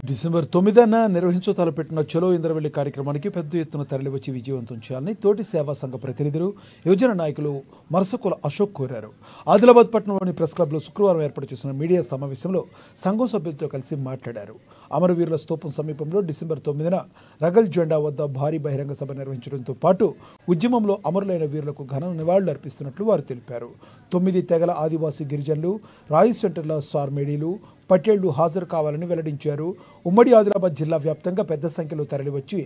December 9న నిర్వహించ తలపెట్టిన చలో ఇంద్రవెల్లి కార్యక్రమానికి పెద్ద ఎత్తున తరలివచ్చి విజయవంతం చేయాలని తోటి సేవా సంఘ ప్రతినిధులు యువజన నాయకులు మరసకుల అశోక్ కోరారు. ఆదిలాబాద్ పట్టణంలోని ప్రెస్ క్లబ్లో శుక్రవారం ఏర్పాటు చేసిన మీడియా సమావేశంలో సంఘం సభ్యులతో కలిసి మాట్లాడారు. అమరవీరుల స్తూపం సమీపంలో డిసెంబర్ 9న రగల్ జెండా వద్ద భారీ బహిరంగ సభ నిర్వహించడంతో పాటు ఉద్యమంలో అమరులైన వీరులకు ఘన నివాళులు అర్పిస్తున్నట్లు వారు తెలిపారు. 9 తెగల ఆదివాసీ గిరిజనులు, రాయి సెంటర్ల సార్మేడీలు, పటేళ్లు హాజరు కావాలని వెల్లడించారు. ఉమ్మడి ఆదిలాబాద్ జిల్లా వ్యాప్తంగా పెద్ద సంఖ్యలో తరలివచ్చి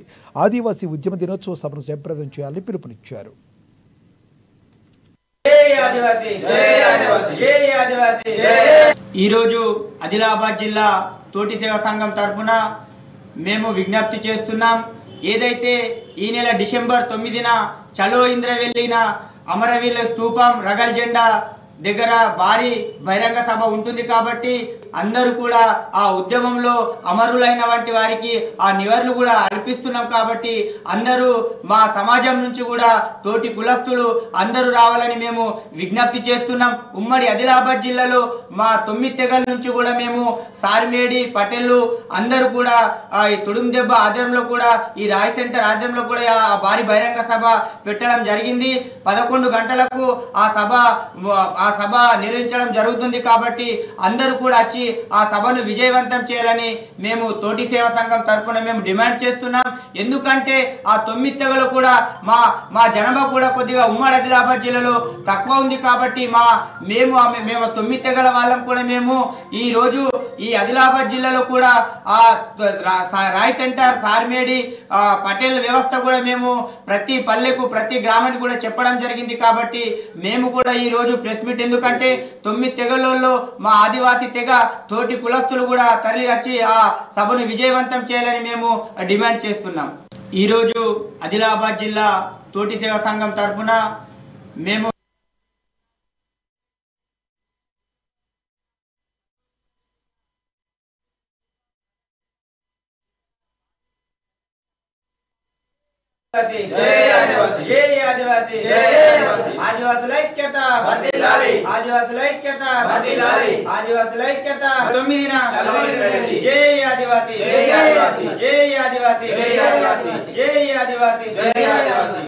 ఆదివాసీ ఉద్యమ దినోత్సవ సభను జయప్రదం చేయాలని పిలుపునిచ్చారు. ఈరోజు ఆదిలాబాద్ జిల్లా తోటి సేవా సంఘం తరఫున మేము విజ్ఞప్తి చేస్తున్నాం. ఏదైతే ఈ నెల డిసెంబర్ 9న చలో ఇంద్రవెల్లిన అమరవీరుల స్తూపం రగల్ జెండా దగ్గర భారీ బహిరంగ సభ ఉంటుంది కాబట్టి అందరూ కూడా ఆ ఉద్యమంలో అమరులైన వంటి వారికి ఆ నివాళులు కూడా అర్పిస్తున్నాం. కాబట్టి అందరూ మా సమాజం నుంచి కూడా తోటి కులస్తులు అందరూ రావాలని మేము విజ్ఞప్తి చేస్తున్నాం. ఉమ్మడి ఆదిలాబాద్ జిల్లాలో మా 9 తెగల నుంచి కూడా మేము సార్మేడి పటేళ్ళు అందరూ కూడా ఈ తుడుం దెబ్బ ఆధ్వర్యంలో కూడా ఈ రాయ్ సెంటర్ ఆధ్వర్యంలో కూడా ఆ భారీ బహిరంగ సభ పెట్టడం జరిగింది. 11 గంటలకు ఆ సభ నిర్వహించడం జరుగుతుంది. కాబట్టి అందరూ కూడా వచ్చి ఆ సభను విజయవంతం చేయాలని మేము తోటి సేవా సంఘం తరఫున మేము డిమాండ్ చేస్తున్నాం. ఎందుకంటే ఆ 9 తెగలు కూడా మా జనాభా కూడా కొద్దిగా ఉమ్మడి ఆదిలాబాద్ జిల్లాలో తక్కువ ఉంది. కాబట్టి మేము 9 తెగల వాళ్ళం కూడా మేము ఈ రోజు ఈ ఆదిలాబాద్ జిల్లాలో కూడా ఆ రాయ్ సెంటర్ సార్మేడి పటేల్ వ్యవస్థ కూడా మేము ప్రతి పల్లెకు ప్రతి గ్రామానికి కూడా చెప్పడం జరిగింది. కాబట్టి మేము కూడా ఈ రోజు ప్రెస్ మీట్ ఎందుకంటే 9 తెగలలో మా ఆదివాసీ తెగ తోటి కులస్తులు కూడా తరలి వచ్చి ఆ సభను విజయవంతం చేయాలని మేము డిమాండ్ చేస్తున్నాం. ఈరోజు ఆదిలాబాద్ జిల్లా తోటి సేవా సంఘం తరఫున మేము ఆదివాసుల ఐక్యత 9న జై ఆదివాసీ జై ఆదివాసీ జై ఆదివాసీ జై ఆదివాసీ.